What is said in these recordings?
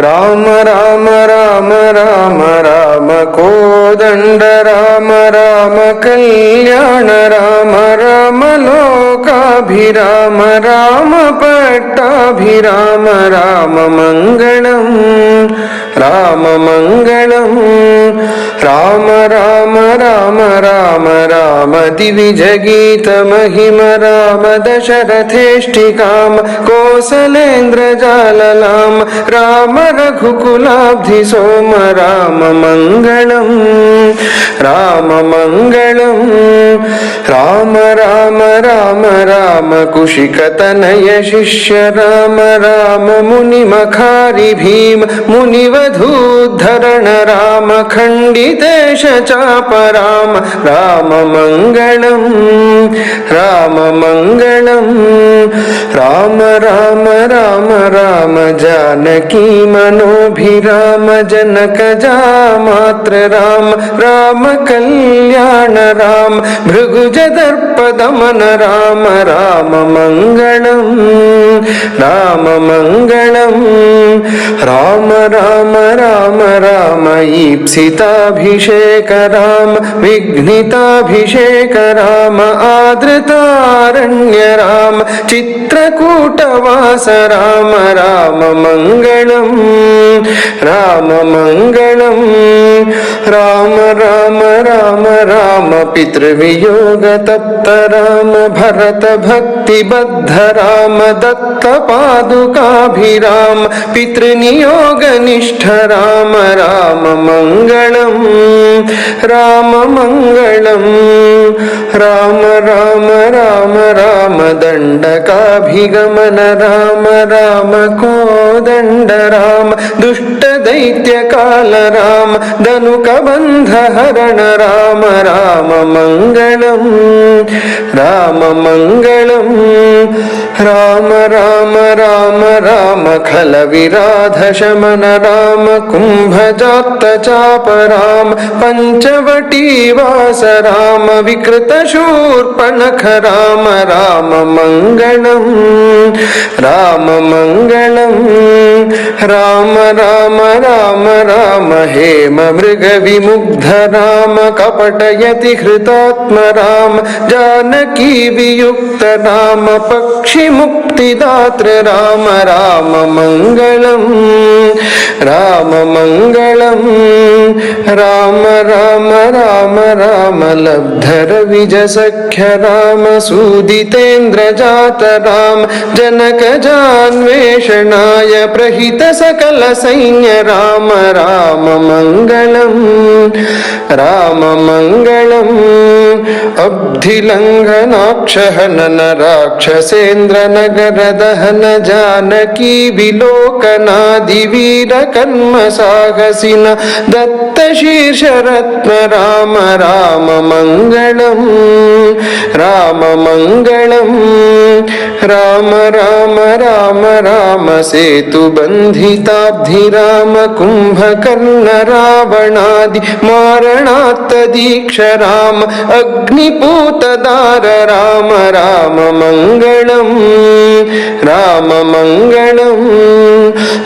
ರಾಮ ರಾಮ ರಾಮ ರಾಮ ರಾಮ ಕೋದಂಡ ರಾಮ ರಾಮ ಕಲ್ಯಾಣ ರಾಮ ರಾಮ ಲೋಕಾಭಿರಾಮ ರಾಮ ಪಟ್ಟಾಭಿರಾಮ ರಾಮ ಮಂಗಳಂ ರಾಮ ಮಂಗಳಂ ರಾಮ ರಾಮ ರಾಮ ರಾಮ ರಾಮ ದಿವಿಜಗೀತ ಮಹಿಮ ರಾಮ ದಶರಥೇಷ್ಟಿಕಾಮ ಕೋಸಲೇಂದ್ರ ಜಾಲಲಾಮ ರಾಮ ರಘುಕುಲಾಬ್ಧಿ ಸೋಮ ರಾಮ ಮಂಗಳಂ ರಾಮ ಮಂಗಳಂ ರಾಮ ರಾಮ ರಾಮ ರಾಮ ಕುಶಿಕತನಯ ಶಿಷ್ಯ ರಾಮ ರಾಮ ಮುನಿ ಮಖಾರಿ ಭೀಮ ಮುನಿವಧೂಧರಣ ರಾಮ ಖಂಡಿತೇಶ ಚಾಪ ರಾಮ ರಾಮ ಮಂಗಳಂ ರಾಮ ಮಂಗಳಂ ರಾಮ ರಾಮ ರಾಮ ರಾಮ जानकी मनोभिराम जनक जामात्र राम राम कल्याण राम भृगुज दर्प दमन राम राम मंगलम राम मंगलम राम राम राम राम ईप्सिताभिषेक राम विघ्निताभिषेक राम आदृतारण्य राम चित्रकूटवास राम राम मंगलम राम मंगलम राम राम राम राम पितृवियोग तप्त राम भरत भक्ति बद्ध राम दत्त पादुकाभिराम पितृनियोग निष्ठ राम राम मंगलम राम मंगलम राम राम राम राम दंडकाभिगमन राम राम कोदंड राम दुष्ट दैत्य काल राम धनुक बंध हरण राम राम मंगलम राम मंगलम राम राम राम राम खल विराध शमन राम कुंभजात चाप राम पंचवटी वास राम विकृत शूर्पणख राम राम मंगलम राम मंगलम राम राम राम राम हेम मृग विमुग्ध राम कपटयति हृतात्म राम जानकी वियुक्त राम पक्षि मुक्तिदात्र राम राम मंगलम राम मंगलम राम राम राम राम लब्धर विज सख्य राम सूदितेन्द्र जात राम जनक जान्वेषणाय प्रहित सकल सैन्य राम राम मंगलम राम मंगलम अब्धिलंघनाक्ष हनन राक्षसेन्द्र नगर दहन जानकी विलोकनादि वीर कर्म साहसिन दत्त शीर्ष रत्न राम राम मंगलम राम मंगलम राम राम राम राम सेतु बंधिताब्धि राम कुंभकर्ण रावणादि मारणात्त दीक्ष राम अग्निपूत दार राम राम मंगलम राम मंगलम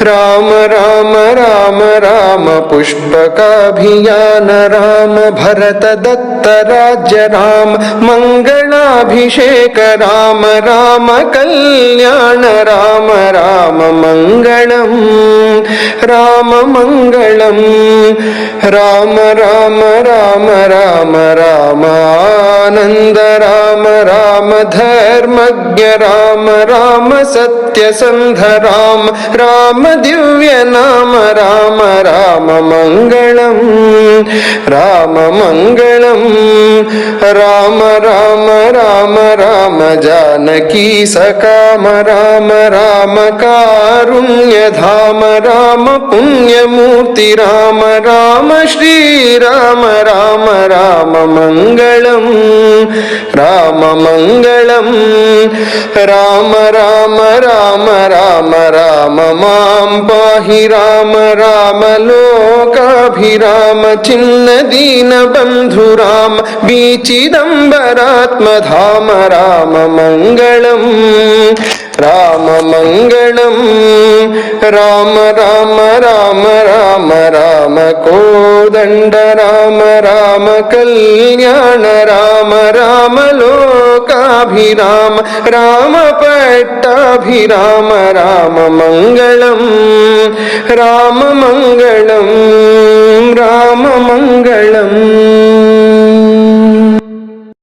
राम राम राम राम पुष्पकाभियान राम भरत दत्त राज्य राम मंगलाभिषेक राम राम कल्याण राम राम मंगलम राम मंगलम राम राम राम राम राम आनंद राम राम धर्मज्ञ राम राम सत्यसंध राम राम दिव्य नाम राम राम मंगलम राम मंगलम राम राम राम राम जानकी सकाम राम राम कारुण्य धाम राम पुण्यमूर्ति राम राम श्री राम राम राम मंगलम राम मंगलम राम राम राम राम राम मां पाहि राम राम लोकाभिराम चिन्न दीन बंधु राम बीचिदंबरात्म धाम राम मंगलम రామ మంగళం రామ రామ రామ రామ రామ కోదండ రామ రామ కళ్యాణ రామ రామ లోకాభిరామ రామ పట్టాభిరామ రామ మంగళం రామ మంగళం రామ మంగళం.